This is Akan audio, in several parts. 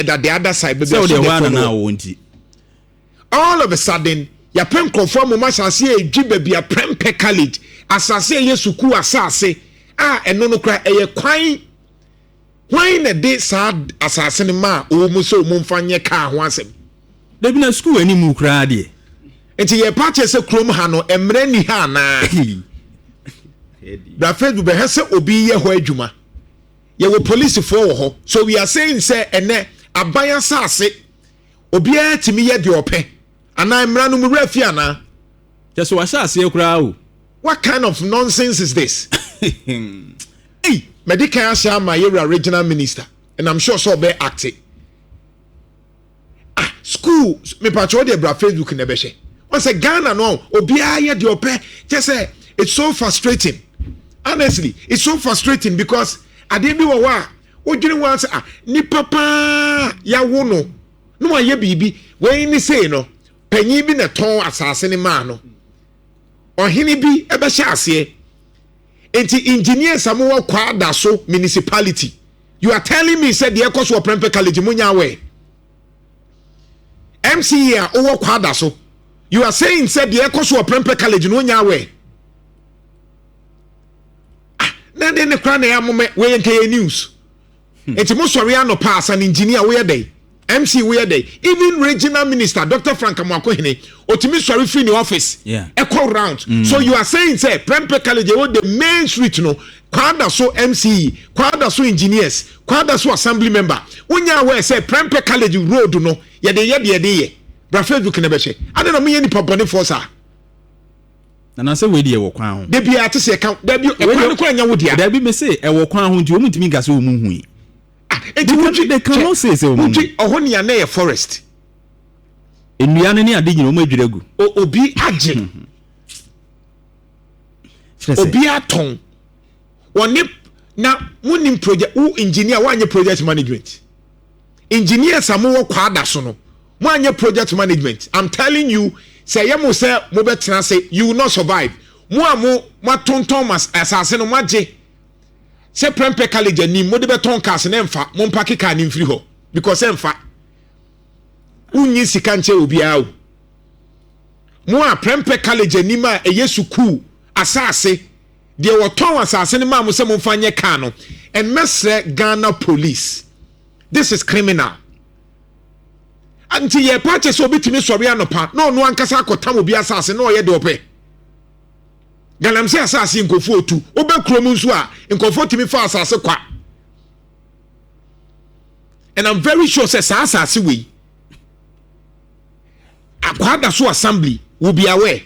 that the other side. So the one now won't. All of a sudden, ya pen conform much as ye baby a Prempeh college as I say yesuku asase eno no kra eye kwan when a day sad asase ma o mu so mu mfanye ka ho asem there be na school any mu kra de enti ye party se krom ha no emre ni ha na da Facebook be hese obi ye ho adwuma ye wo police for wo ho so we are saying say ene aban asase obi a timi ye de ope ana emra no mu rafi ana just wa asase kra o. What kind of nonsense is this? Hey, medical Asha my original minister, and I'm sure so be acting. School, me patrol the bra Facebook nebeshe. Once a Ghana no, obia ye de ope. Just say it's so frustrating. Honestly, it's so frustrating because I didn't know what. What you want to ni papa ya wono. No ye bibi. When ni say no, penyi bi na ton asase ni ma no. Ohini bi ebehye ase enti engineers amowo kwada so municipality you are telling me said the ekoso of Prempeh college munya we MCA owo kwada so you are saying said the ekoso of Prempeh college munya we na de ne kra na ya mome we nke news enti mo sori ano pass an engineer we dey MC we dey even regional minister Dr. Frank Amwakohene otimi sorry free in the office echo round so you are saying say Prempeh college what the main street no kwada so MC kwada so engineers kwada so assembly member wonya we say Prempeh college road no ye de bra Facebook na be che ade no me ni popone force na say we dey wo kwan ho de bia te say kan da bi e kwan ko anya wo dia da bi me say e wo kwan ho nti o mutimi ga say o mu hui they cannot say ohonia na forest enuane ni ade nyina o madwiragu obi age obi aton woni na munim project wo engineer wanye project management engineers amowo kwada so no wanye project management I'm telling you say yemo say mo betra say you will not survive mo matonton mas asase no maje se Prempeh college ni mo de beton cars na emfa mo mpake car ni mfiri ho because emfa unyi sika nche obi awo mo a Prempeh college ni ma eyesuku asase de woton asase ni ma mo se mo mfanye car no and mesre Ghana police this is criminal anti ye purchase obi timi sori anopa no no ankasa akotam obi asase no ye de ope galamse asase nkofo otu obekrom nso a nkofo timi fa asase kwa and I'm very sure say asase we akwada so assembly will be aware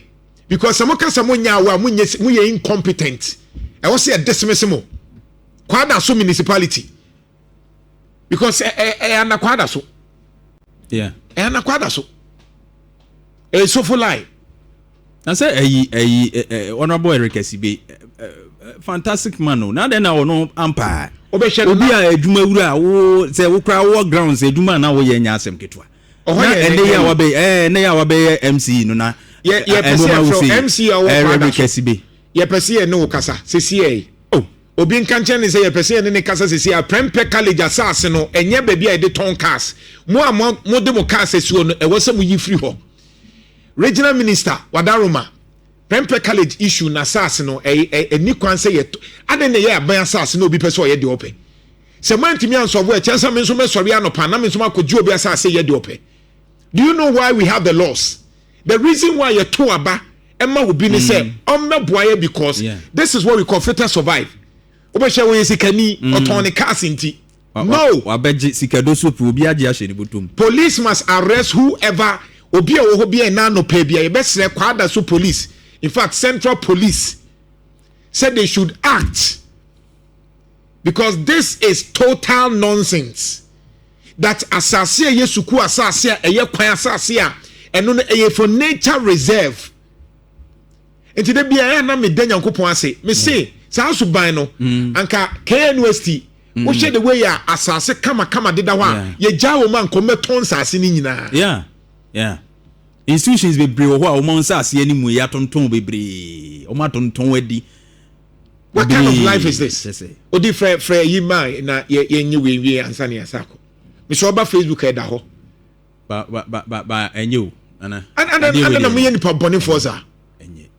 because some kasa monya wa munye incompetent e wo say dismiss mo kwada so municipality because anakwada so anakwada so so for lie. I say honorable Eric Esibe fantastic man no na den na wono ampa obi a adwuma wura wo say wo kra wo grounds adwuma na wo ye nya asem ketwa na ene ya wa be MC no na ye MC o Eric Esibe ye pese ne wo kasa sesi obi nkanche ne say ye pese ne kasa sesi a Prempeh college asase no enye ba bia de ton cars mo de mo cars esuo no e wo se mo yi free ho regional minister Wadaroma Prempeh college issue na asase no ni kwan say ye ade ne ye aban asase no obi pese o ye de ope se mantimi anso bo e chensa me nso me sori anopa na me nso makoji obi asase ye de ope. Do you know why we have the laws? The reason why you to aba emma will be say boy because this is what we call fitter survive. Obesha we sikani otoni cars inti. No. Wabeji sikado so obi age ahye ni botom. Police must arrest whoever obi a wo ho bia na no pa bia e besre kwada so police. In fact, Central Police said they should act because this is total nonsense. That asase yesuku asase eye kwan asase a eno no eye for nature reserve. Enti de bia na me da Nyankopon ase me say sa suban no anka KNUST wo hwe the way ya asase kama deda ho a ye gya wo man kometon asase ni nyina. Yeah institutions be bre wo ho a wo mon asase ani mu ya tonton bebre o ma tonton wadi. What kind of life is this? Odi frɛ yi man na ye nyi we ansane asako so ba Facebook e da ho ba enyo ana na mo ye nipa bone forza enye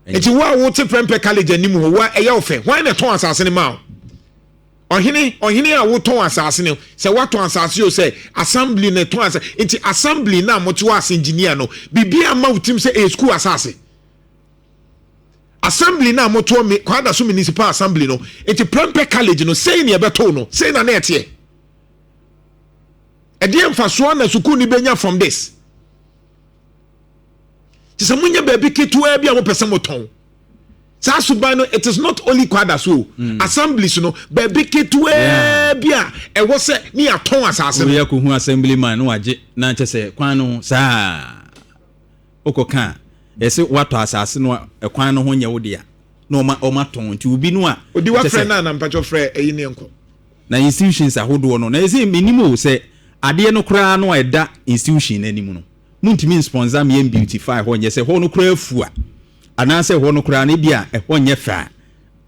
enti wo te Prempeh College anim ho wa e ye ofe hwan na ton asase ne ma ohene a wo ton asase ne se wa ton asase o se assembly na ton asase enti assembly na mo to as engineer no bibia ma utim se e school asase assembly na mo to me kwada so municipal assembly no enti Prempeh College no sei ne e beto no sei na ete e dey emfaso na sukuu ni benya from this ti se munya baby ketua bia mo pese mo ton sa suban no it is not only kwada so assemblies no baby ketua bia e wo se ni aton asase no ya ko hu assemblyman no age na che se kwan no sa okoka ese wato asase no e kwan no ho nye wo dia na o ma ton ti obi no a odi wa friend na mpacho friend eyi ne enko na institutions ahodo no na ese minimum se ade no kra no eda institution animu no muntimi sponsor me beautify ho nye se ho no kra afua ana se ho no kra na bia e ho nye fa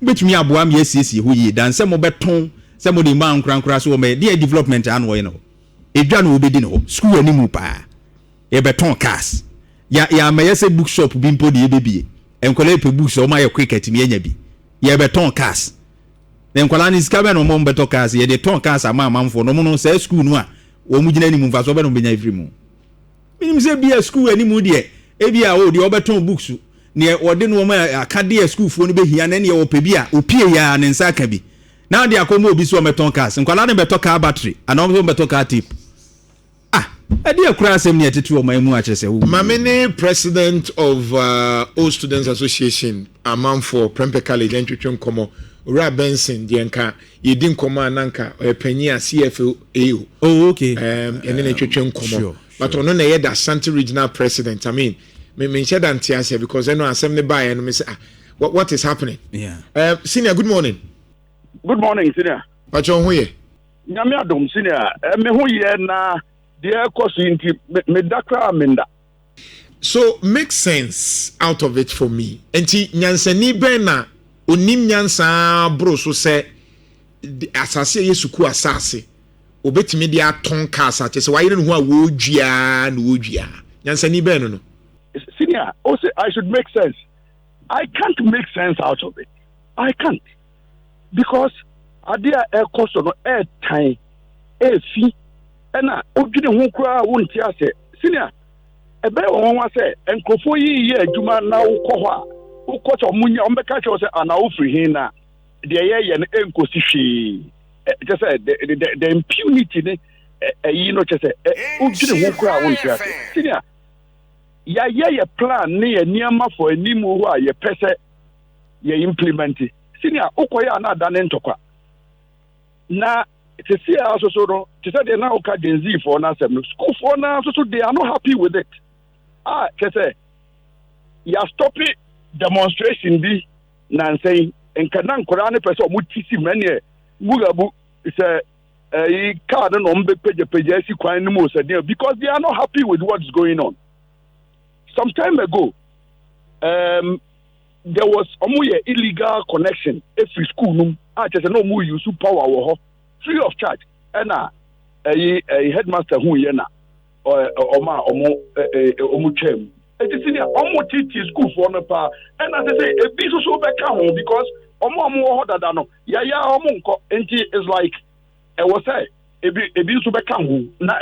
betumi aboa me asiesie ho yi dan se mo beton se mo de ma nkra so me de development an wo ye no edwa no obedi no school animu pa e beton cars ya me se bookshop bi mpo de ebebie enkola pe books o ma ye cricket mi anya bi ye beton cars enkola ni ska be no mo beton cars ye de ton cars ama amamfo no mo no se school no a wo mu gina ni mu mfa so be no benya ifri mu minim se bia school animu de e bia o de obeton books ne ode no ma akade school fo no be hia na ne ye ope bia opie ya ne nsa ka bi na de akomo obi so meton cars nkwala ne beton car battery ana o beton car tip e de akura asem ne tetu o mai mu a chese wo mamene president of All Students Association among for Prempeh College entwetwe komo Ura Benson dienka yedin komo ananka openyi a CFA. Oh okay. And then entwetwe komo but ono na ye da Ashanti regional president. I mean me share that antiase because I know asem ne buy and me say what is happening? Yeah. Senior, good morning. Good morning, senior. Pacho hu ye? Nyame adom senior. Me hu ye na de ekoso inti me dakra menda. So make sense out of it for me. Enti nyansani ben na onim nyansa bro so se asase yesuku asase obetimi de aton cars ate se wayere no hu a wodua na wodua nyansani ben no. Senior, also I should make sense. I can't make sense out of it. I can't. Because adia ekoso no time fi ena odwene hu kura wonti ase senior ebe won wa se enkofo yi ye adwuma na wokọ ho a wokọ munya ombeka che se ana wo free hin na de ye ne enkosi hwe just say the impunity ne yi no che se odwene hu kura wonti ase senior ya ye plan ne ye niama for animu ho a ye pese ye implement senior ukoya na da ne ntokwa na to see also so to say they now can Gen Z for now school for now so they are not happy with it. Say you are stopping demonstration be na say en kanan Quran person mu tisi many mugabu say card no mbe page si kwan no mo say because they are not happy with what's going on. Some time ago there was illegal connection every school no just no more use power wo free of charge and a headmaster who yena or chem it is in teach school for no pa and as I say a bit so back home because harder than no is like I was say a bit so back home na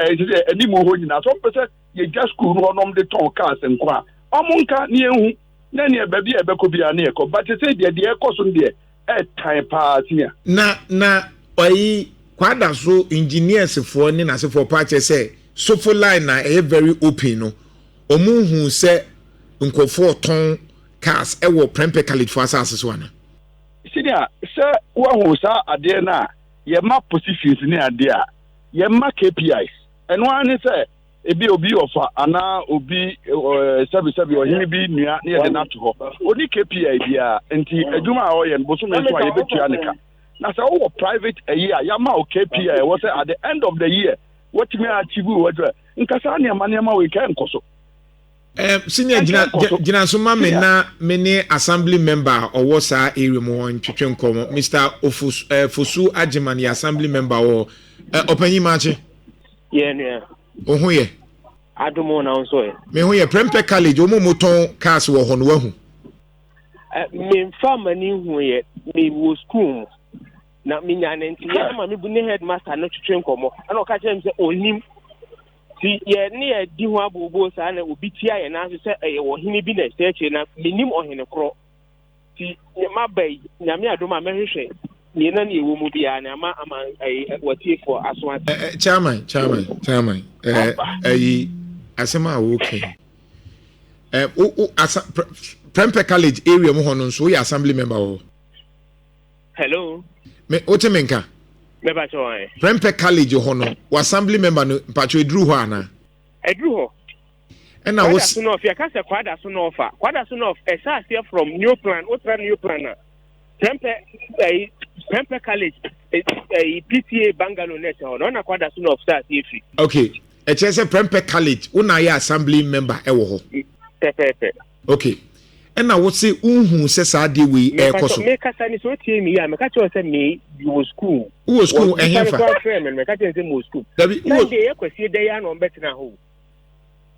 any more na some person you just school no nom the ton cars and kwa omonka ni ehu na ne baby e be ko bia na ekọ but say the ekoso there time pa tia na oyi kwada so engineers for ni na se for party say so for line na very open no omuhu se nkofo ton cars e wo Prempeh College for asase so ana senior say wo hu sa ade na ye ma positions ni ade a ye ma KPIs eno ani say ebi obi ofa ana obi service o hini bi nua na ye de na to ho oni KPI bia enti adwuma a o ye bo so me so a ye betua ne ka na say wo private a year ya ma o KPI wo say at the end of the year what me achieve what nkasa na ma we kan koso senior gina so ma me na me ne assembly member or was area mo ntwetwe nkomo Mr. Fosu Ajiman, assembly member or Opanyi mache. Yeah. Oho ye. Adumo na nso ye. Me ho ye Prempeh College omo moton cars wo ho no wahu. Me mfa ni hu ye me wo school na me nya na nti ye ma me bu ne headmaster no twetwe nkomo ana o ka kire me se onim ti ye ne ye di ho abobo sa na obi tia ye na so se ye wo hini bi na search na menim ohene kro ti ye mabai nya me adoma mehwehwe ni na ne wo mu bia na ama watie for aswan Chairman asema okay Prempeh College area mo hono so you assembly member o. Hello me otemenka me ba cho an Prempeh College hono wa assembly member no pacho edru ho ana edru ho and I was so no if you can say kwada so no from new plan new plan na Prempeh College PTA Bangalore net no na kwada so no start efi okay e chese Prempeh College una ya assembly member e wo ho pepe okay and I would say unhu se sa de we e koso me kasa ni so tie mi ya me ka cho say me you school e hefa me ka say mo school dabi wo de e kwesi de ya no betina ho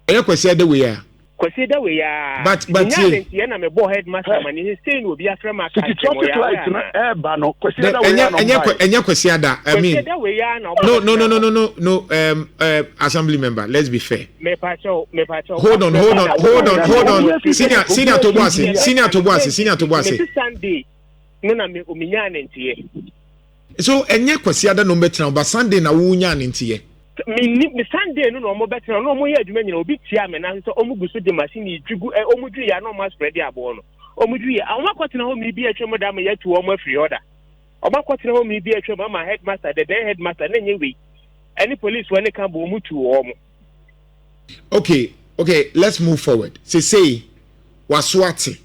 e kwesi de we ya kwesi de we ya but ye na me bo headmaster man he say no obi afra ma ka traffic light no e ba no kwesi de we ya no enya kwesi ada I mean de we ya no no assembly member let's be fair me pa cho hold on senior Toboase Sunday no na me ominya na ntie so enya kwesi ada no betina ba Sunday na wo nya na ntie me Sunday no mo betina no mo ye adwuma nyina obi tia me na so omuguso de machine djugu omudwu ya no ma spread ya bo no omudwu ya awon kwatena ho mi bi atwe mo da me ya tu o mo free order oba kwatena ho mi bi atwe ma headmaster the headmaster na nye we any police when can bo mu tu o mo okay let's move forward say waswati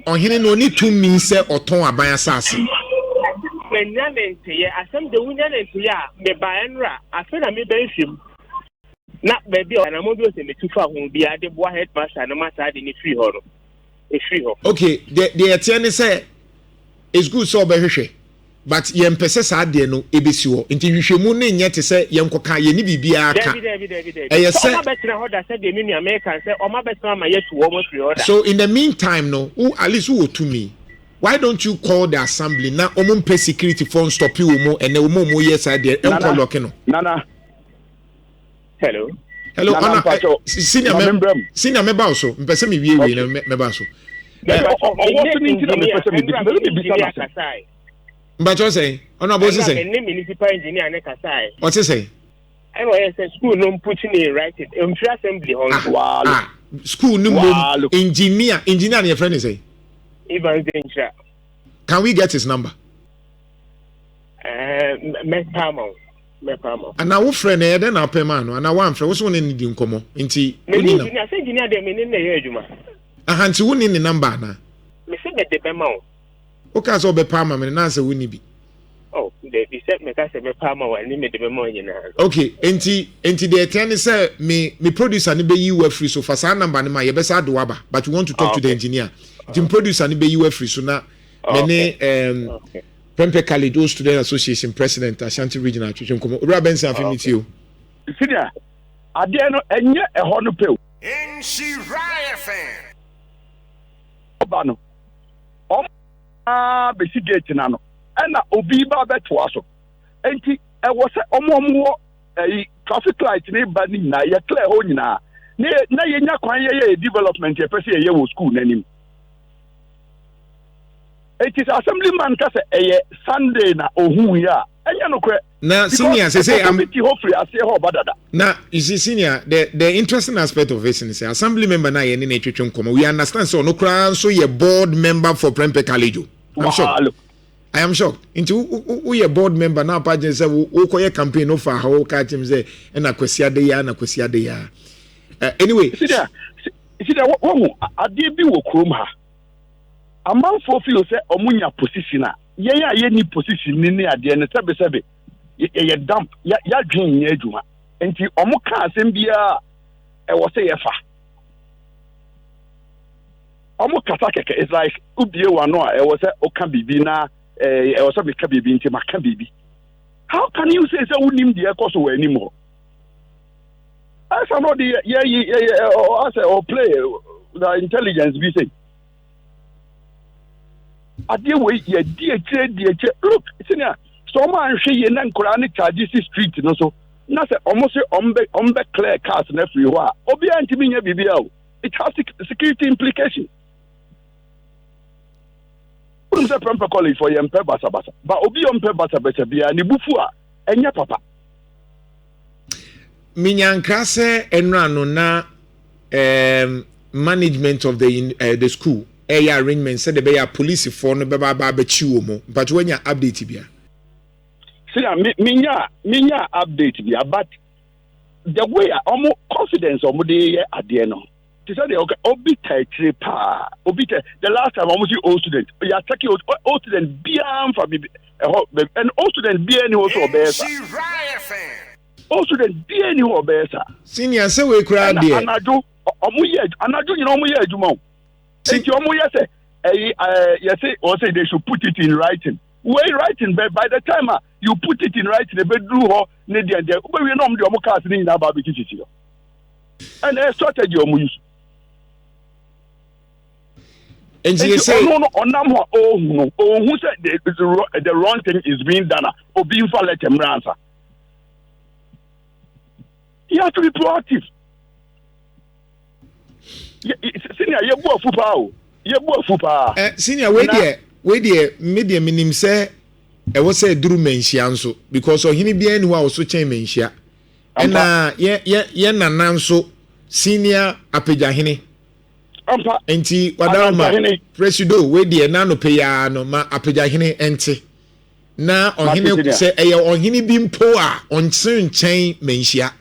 ohene no ni to mean say oton aban asase menyanente ye asem de wunyanente ya me baenra afena me benhwem na baby na mo bi o se me tufa ho bi ade bo headmaster na mata de ni free ho no e free ho okay the etienne say it's good so behwehwe but ye mpese sa de no ebesi ho nti hwehwemu ne nye te se ye nkoka ye ni bibia aka e say o ma betina ho da se de me American say o ma betina ma ye tu o mo free order so in the meantime no at least who to me why don't you call the assembly na omumpe security phone stop you mo ene mo yes I there enko lock no nana hello ana senior member also mpese me wie na member so mbacho say ona bo say municipal engineer ne kasai what say I know yes school no put in right it assembly hon school no engineer na your friend say Even Nhyira. Can we get his number? Mepamo. And now friend e den na pema no and one friend wo so ne di nkomo nti oni na I say engineer dem ne na ye adwuma ahanti wo ni number na me say be pema o o ka so be pama me na say wo ni bi oh they said me ka say be pama wa ni me de pema nyina okay nti the etern say me producer ne be yi wa free so for sa number ne ma ye be sa do aba but we want to talk to the engineer the producer ni be you free so na many Prempeh College Student Association President Ashanti Regional Twitchum komo Ura Benson afi meet you senior ade no enye eho no pe Nhyira fan oba no be si gate na no na obi ba beto aso enti e wo se omo traffic light ni ba ni na ye clear ho nyina na ye nya kwan ye development ye pese ye wo school nanim. It is assemblyman kase eye Sunday na ohun ya enya no kwe na senior say committee hopefully ase ho badada na you see senior the interesting aspect of it is assembly member na ye ne twetwe nkomo we understand so no kra so ye board member for Prempeh College I am shocked into who ye board member na pa je say wo koye campaign no for how ka tim say na kwesi ade ya anyway see there wo ade bi wo krom ha amanfo feel say omunya position a ye ni position ni ade ne sebe ye dump ya dwen ye adwuma enti omu ka asem bia e wo say ye fa omu kasa keke is like ubie wano a e wo say o ka bibi na e wo say be ka bibi enti maka bibi How can you say so unim the course anymore? As I know or play the intelligence we say. At the way dear look, senior, someone she and Quranic charges street so not almost on clear cars and everywhere. Obi anti-media BBL. It has security implications. We say Prempeh College for Prempeh basa, but Obi Prempeh basa bia ni bufua enya papa. Minyankrase enrano na management of the school. Arrangement said the police for no baba chiwo but when you update bia. See, minya update bia, but the way confidence the no. They said obi pa obi the last time almost old student you attack old student biam for and old student bi any also obesa old student bi any obesa senior say we cry there anadu you know omo ye adwuma since omo ye say you say or say they should put it in writing writing by the time you put it in writing the bedru ho ne dia we no omo de omo cars ni na ba be chichi and a strategy omo use. And you say, no, who said the wrong thing is being done or being for let him answer. You have to be proactive. Senior, you go football. You go football. Senior, wait there, media minim say, I was say Drew Menshianso because of him being who also chain Menshia. And nanso senior apejahine. Enti wadama presido we de na no peya no ma apejahene enti na ohene se eye ohene bi mpo a onsen chen menhia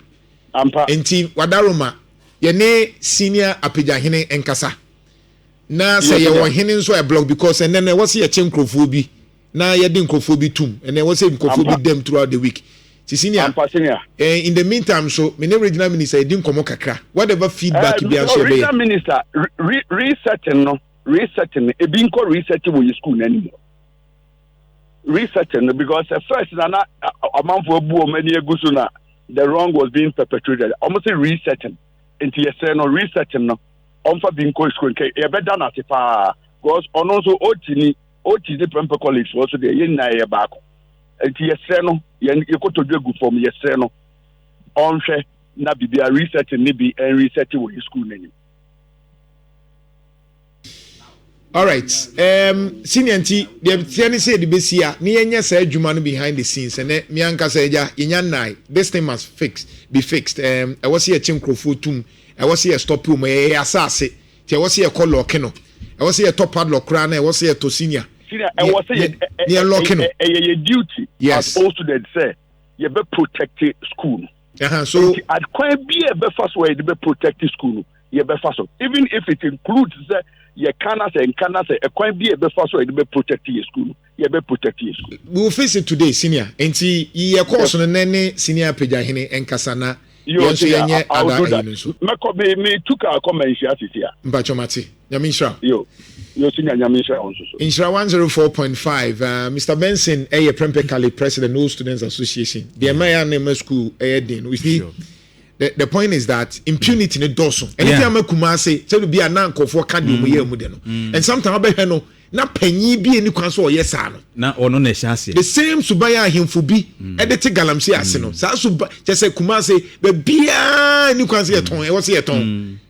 enti wadaroma ye ne senior apejahene enkasa na se ye ohene nso e block because and then was ye chen krofo bi na ye de krofo bi tum and then was say krofo bi dem throughout the week. Senior, in the meantime, so many regional minister didn't come kakra. Whatever feedback you be answer. Regional minister resetting it being called resetting with your school anymore. Resetting because the first a month for many gusuna the wrong was being perpetrated. Almost resetting into your no resetting no. For being called school, you better than at because on also OTD Prempeh College also there in na back. Enti yeseno ye ko to dwegu from yeseno onhwe na bibia reset ni bi and reset wo school nani. All right, senior nti the tiani say the besia ni yenye sa adwuma no behind the scenes and me anka say ja yenya nai this thing must be fixed. I was here chinkrofo tum I was here stop room e asase ti I was here call lock no I was here top padlock kra na I was here to senior. I was saying a duty as all students say you be protect school. So at quite be a first way to be protect school. You be first even if it includes you cannot say a quite be a first way to be protect your school. You be protect your school. We will face it today, senior. And see ye course on nene senior pejahine and kasana. You say me took our comments here. Mbachomati. Yamisha. Yo senior Nhyira also. Nhyira 104.5. Mr. Benson, Prempeh College President, No Students Association. The Maya name school, we see. The point is that impunity in the dorsal. Anything I'm a kumase, tell to be a nanko for candy mudeno. And sometimes I bet no, na penny be any console, yes, na or no neshasi. The same Subaya him for be, edit galamsi asino. Sasuba just say kumase, but be a new console at home. What's your tongue?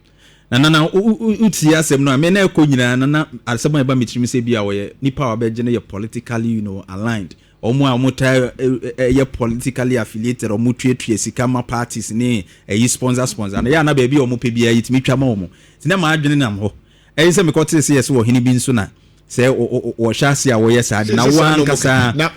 Na uti asem no me na ko nyina na asem eba mitimi se bia wo ye nipa wa beje na ye politically aligned omo amota ye politically affiliated omo tuetue sika ma parties ni sponsor na ya na ba bia omo pe bia yitimi twa ma omo tina ma adwene nam ho se me ko te se yes wo hini bi nso na se wo hya se a wo ye sa de na wo ankasa na